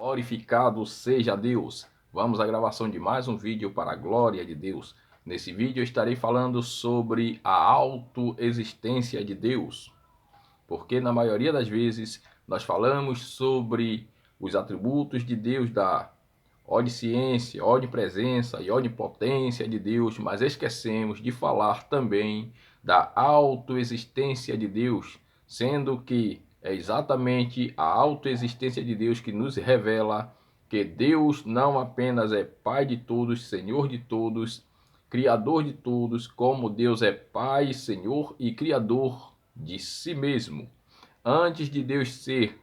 Glorificado seja Deus! Vamos à gravação de mais um vídeo para a glória de Deus. Nesse vídeo eu estarei falando sobre a autoexistência de Deus. Porque na maioria das vezes nós falamos sobre os atributos de Deus, da onisciência, onipresença e onipotência de Deus, mas esquecemos de falar também da autoexistência de Deus, sendo que é exatamente a autoexistência de Deus que nos revela que Deus não apenas é Pai de todos, Senhor de todos, Criador de todos, como Deus é Pai, Senhor e Criador de si mesmo. Antes de Deus ser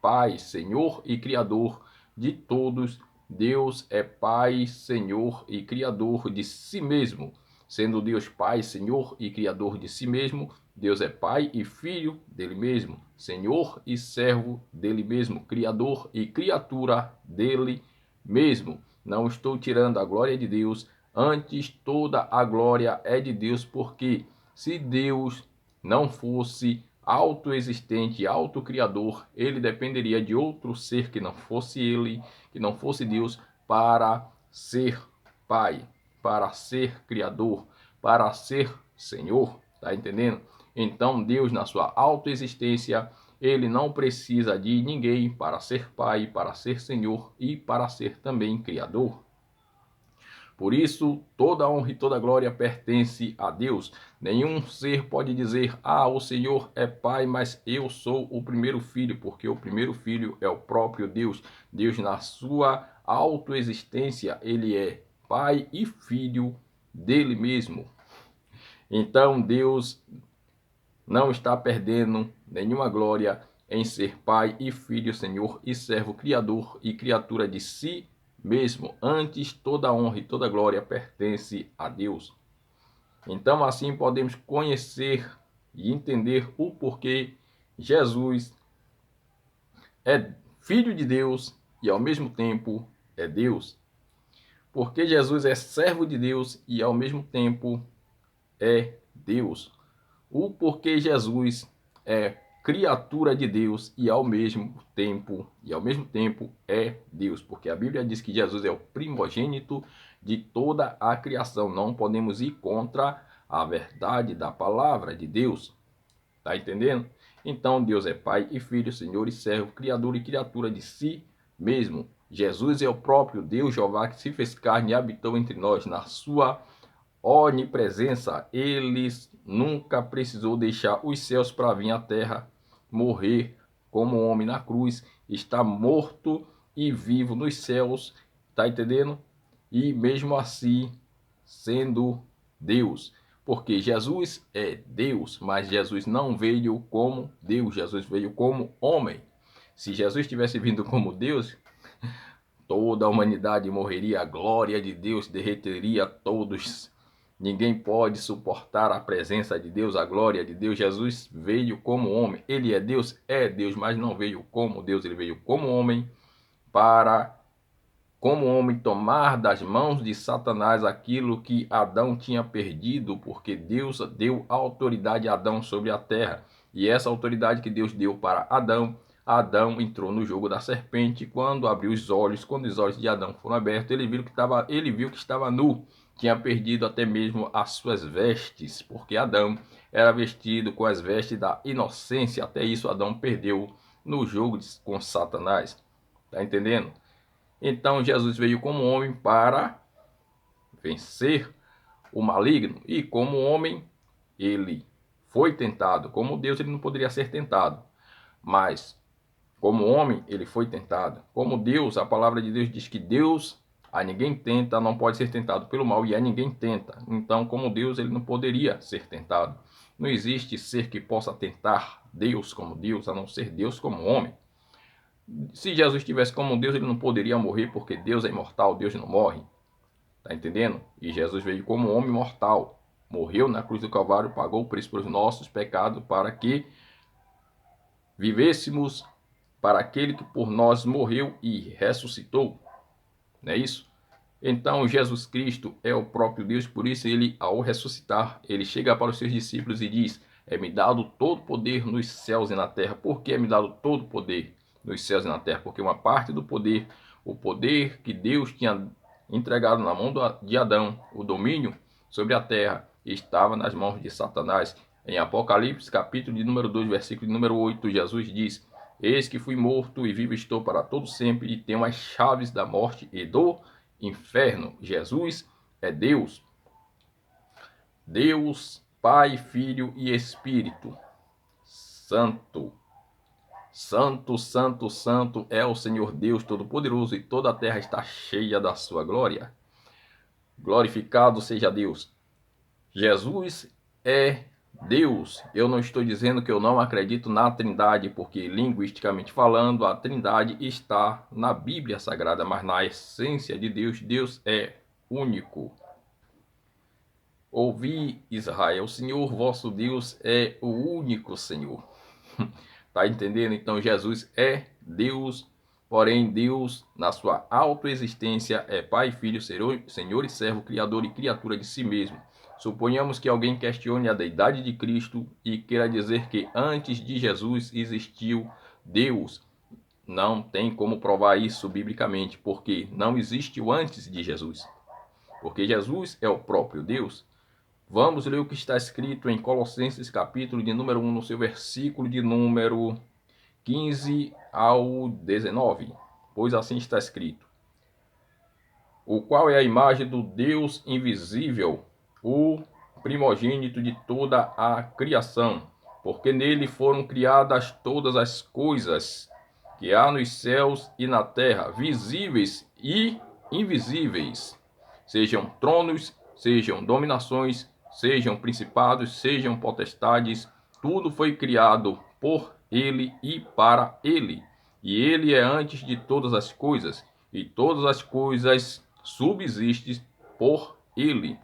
Pai, Senhor e Criador de todos, Deus é Pai, Senhor e Criador de si mesmo. Sendo Deus Pai, Senhor e Criador de si mesmo, Deus é Pai e Filho dele mesmo, Senhor e servo dele mesmo, Criador e criatura dele mesmo. Não estou tirando a glória de Deus, antes toda a glória é de Deus, porque se Deus não fosse autoexistente, autocriador, ele dependeria de outro ser que não fosse ele, que não fosse Deus, para ser Pai, para ser Criador, para ser Senhor, tá entendendo? Então Deus, na sua autoexistência, ele não precisa de ninguém para ser Pai, para ser Senhor e para ser também Criador. Por isso, toda a honra e toda a glória pertence a Deus. Nenhum ser pode dizer, o Senhor é Pai, mas eu sou o primeiro filho, porque o primeiro filho é o próprio Deus. Deus, na sua autoexistência, ele é Pai e Filho dele mesmo. Então, Deus não está perdendo nenhuma glória em ser Pai e Filho, Senhor e servo, Criador e criatura de si mesmo. Antes, toda a honra e toda a glória pertence a Deus. Então, assim podemos conhecer e entender o porquê Jesus é Filho de Deus e ao mesmo tempo é Deus. Porque Jesus é servo de Deus e ao mesmo tempo é Deus. O porquê Jesus é criatura de Deus e ao mesmo tempo é Deus, porque a Bíblia diz que Jesus é o primogênito de toda a criação. Não podemos ir contra a verdade da palavra de Deus. Tá entendendo? Então Deus é Pai e Filho, Senhor e servo, criador e criatura de si mesmo. Jesus é o próprio Deus Jeová que se fez carne e habitou entre nós na sua onipresença. Ele nunca precisou deixar os céus para vir à terra, morrer como homem na cruz, está morto e vivo nos céus, tá entendendo? E mesmo assim sendo Deus, porque Jesus é Deus, mas Jesus não veio como Deus, Jesus veio como homem. Se Jesus tivesse vindo como Deus, toda a humanidade morreria, a glória de Deus derreteria todos. Ninguém pode suportar a presença de Deus, a glória de Deus. Jesus veio como homem. Ele é Deus, mas não veio como Deus. Ele veio como homem para, como homem, tomar das mãos de Satanás aquilo que Adão tinha perdido, porque Deus deu autoridade a Adão sobre a terra. E essa autoridade que Deus deu para Adão, Adão entrou no jogo da serpente. Quando abriu os olhos, quando os olhos de Adão foram abertos, ele viu que estava nu. Tinha perdido até mesmo as suas vestes, porque Adão era vestido com as vestes da inocência. Até isso Adão perdeu no jogo com Satanás. Tá entendendo? Então Jesus veio como homem para vencer o maligno. E como homem, ele foi tentado. Como Deus, ele não poderia ser tentado. Mas como homem, ele foi tentado. Como Deus, a palavra de Deus diz que Deus a ninguém tenta, não pode ser tentado pelo mal, e a ninguém tenta. Então, como Deus, ele não poderia ser tentado. Não existe ser que possa tentar Deus como Deus, a não ser Deus como homem. Se Jesus estivesse como Deus, ele não poderia morrer, porque Deus é imortal, Deus não morre. Tá entendendo? E Jesus veio como homem mortal. Morreu na cruz do Calvário, pagou o preço pelos nossos pecados, para que vivêssemos para aquele que por nós morreu e ressuscitou. Não é isso? Então Jesus Cristo é o próprio Deus, por isso ele, ao ressuscitar, ele chega para os seus discípulos e diz: é-me dado todo poder nos céus e na terra. Por que é-me dado todo poder? nos céus e na terra, porque uma parte do poder, o poder que Deus tinha entregado na mão de Adão, o domínio sobre a terra, estava nas mãos de Satanás. Em Apocalipse, capítulo de número 2, versículo de número 8, Jesus diz: Eis que fui morto e vivo estou para todo sempre, e tenho as chaves da morte e do inferno. Jesus é Deus. Deus, Pai, Filho e Espírito Santo. Santo, santo, santo é o Senhor Deus Todo-Poderoso, e toda a terra está cheia da sua glória. Glorificado seja Deus. Jesus é Deus. Eu não estou dizendo que eu não acredito na Trindade, porque linguisticamente falando, a Trindade está na Bíblia Sagrada, mas na essência de Deus, Deus é único. Ouvi, Israel, o Senhor vosso Deus é o único Senhor. Tá entendendo? Então Jesus é Deus, porém Deus, na sua autoexistência, é Pai, Filho, Senhor e servo, Criador e criatura de si mesmo. Suponhamos que alguém questione a deidade de Cristo e queira dizer que antes de Jesus existiu Deus. Não tem como provar isso biblicamente, porque não existiu antes de Jesus. Porque Jesus é o próprio Deus. Vamos ler o que está escrito em Colossenses, capítulo de número 1, no seu versículo de número 15 ao 19. Pois assim está escrito: o qual é a imagem do Deus invisível, o primogênito de toda a criação, porque nele foram criadas todas as coisas que há nos céus e na terra, visíveis e invisíveis, sejam tronos, sejam dominações, sejam principados, sejam potestades, tudo foi criado por ele e para ele. E ele é antes de todas as coisas, e todas as coisas subsistem por ele.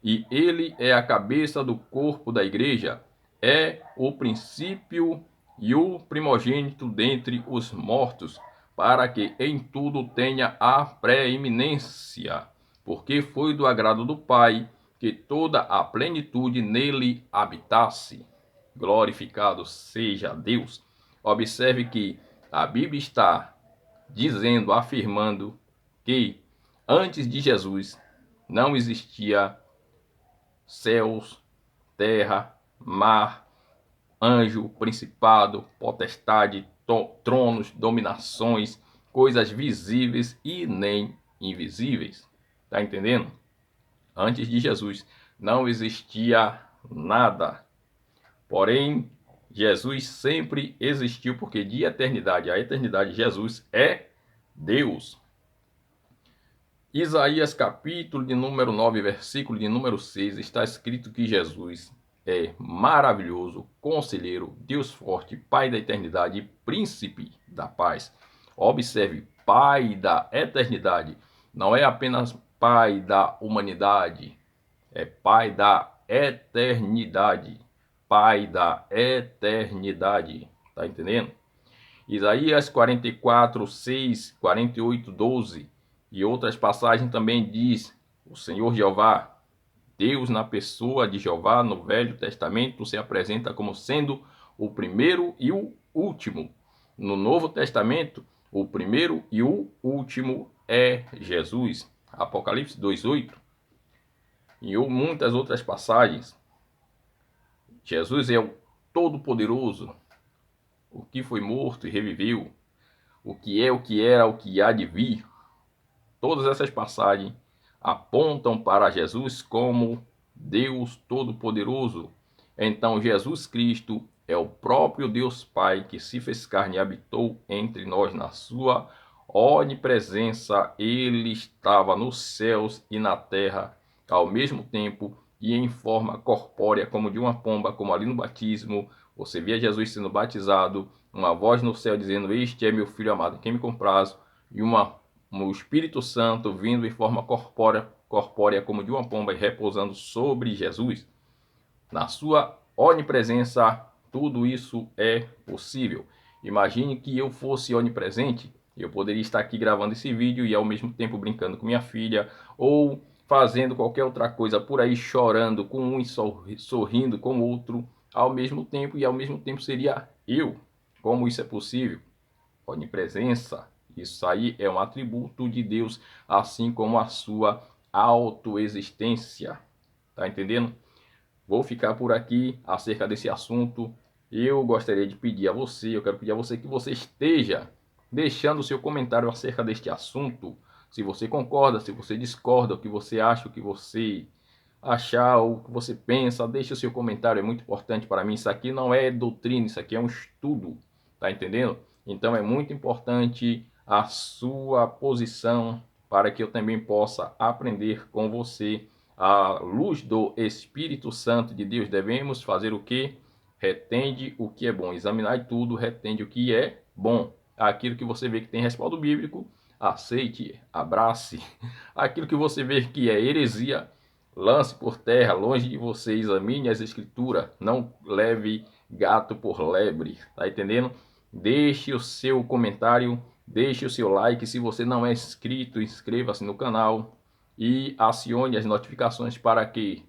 E ele é a cabeça do corpo da igreja, é o princípio e o primogênito dentre os mortos, para que em tudo tenha a preeminência, porque foi do agrado do Pai que toda a plenitude nele habitasse. Glorificado seja Deus. Observe que a Bíblia está dizendo, afirmando que antes de Jesus não existia céus, terra, mar, anjo, principado, potestade, tronos, dominações, coisas visíveis e nem invisíveis. Tá entendendo? Antes de Jesus não existia nada. Porém, Jesus sempre existiu, porque de eternidade a eternidade Jesus é Deus. Isaías capítulo de número 9, versículo de número 6, está escrito que Jesus é maravilhoso, conselheiro, Deus forte, Pai da eternidade e príncipe da paz. Observe, Pai da eternidade, não é apenas Pai da humanidade, é Pai da eternidade. Pai da eternidade. Tá entendendo? Isaías 44, 6, 48, 12 e outras passagens também diz: o Senhor Jeová, Deus na pessoa de Jeová, no Velho Testamento, se apresenta como sendo o primeiro e o último. No Novo Testamento, o primeiro e o último é Jesus. Apocalipse 2:8 e muitas outras passagens. Jesus é o Todo-Poderoso, o que foi morto e reviveu, o que é, o que era, o que há de vir. Todas essas passagens apontam para Jesus como Deus Todo-Poderoso. Então Jesus Cristo é o próprio Deus Pai que se fez carne e habitou entre nós na sua onipresença. Ele estava nos céus e na terra ao mesmo tempo e em forma corpórea, como de uma pomba, como ali no batismo. Você via Jesus sendo batizado, uma voz no céu dizendo: este é meu filho amado, em quem me comprazo, e o Espírito Santo vindo em forma corpórea como de uma pomba e repousando sobre Jesus. Na sua onipresença, tudo isso é possível. Imagine que eu fosse onipresente, eu poderia estar aqui gravando esse vídeo e ao mesmo tempo brincando com minha filha, ou fazendo qualquer outra coisa por aí, chorando com um e sorrindo com o outro ao mesmo tempo, e ao mesmo tempo seria eu. Como isso é possível? onipresença. Isso aí é um atributo de Deus, assim como a sua autoexistência. Tá entendendo? Vou ficar por aqui acerca desse assunto. Eu gostaria de pedir a você, eu quero pedir a você que você esteja deixando o seu comentário acerca deste assunto. Se você concorda, se você discorda, o que você acha, o que você achar, o que você pensa, deixe o seu comentário, é muito importante para mim. Isso aqui não é doutrina, isso aqui é um estudo, tá entendendo? Então é muito importante a sua posição para que eu também possa aprender com você. À luz do Espírito Santo de Deus, devemos fazer o que? Retende o que é bom. Examinar tudo, retende o que é bom. Aquilo que você vê que tem respaldo bíblico, aceite, abrace. Aquilo que você vê que é heresia, lance por terra, longe de você. Examine as escrituras. Não leve gato por lebre. Tá entendendo? Deixe o seu comentário, deixe o seu like. Se você não é inscrito, inscreva-se no canal e acione as notificações para que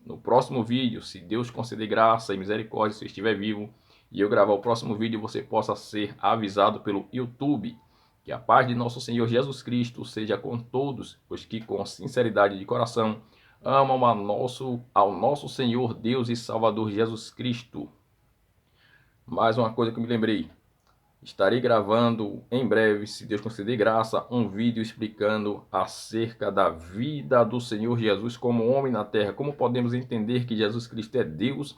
no próximo vídeo, se Deus conceder graça e misericórdia, se eu estiver vivo e eu gravar o próximo vídeo, você possa ser avisado pelo YouTube. Que a paz de nosso Senhor Jesus Cristo seja com todos os que com sinceridade de coração amam ao nosso Senhor Deus e Salvador Jesus Cristo. Mais uma coisa que eu me lembrei. Estarei gravando em breve, se Deus conceder graça, um vídeo explicando acerca da vida do Senhor Jesus como homem na terra. Como podemos entender que Jesus Cristo é Deus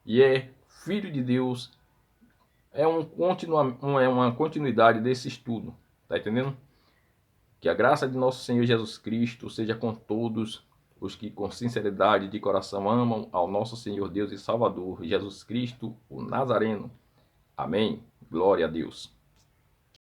e é Filho de Deus. É uma continuidade desse estudo. Tá entendendo? Que a graça de nosso Senhor Jesus Cristo seja com todos os que com sinceridade de coração amam ao nosso Senhor Deus e Salvador, Jesus Cristo, o Nazareno. Amém. Glória a Deus.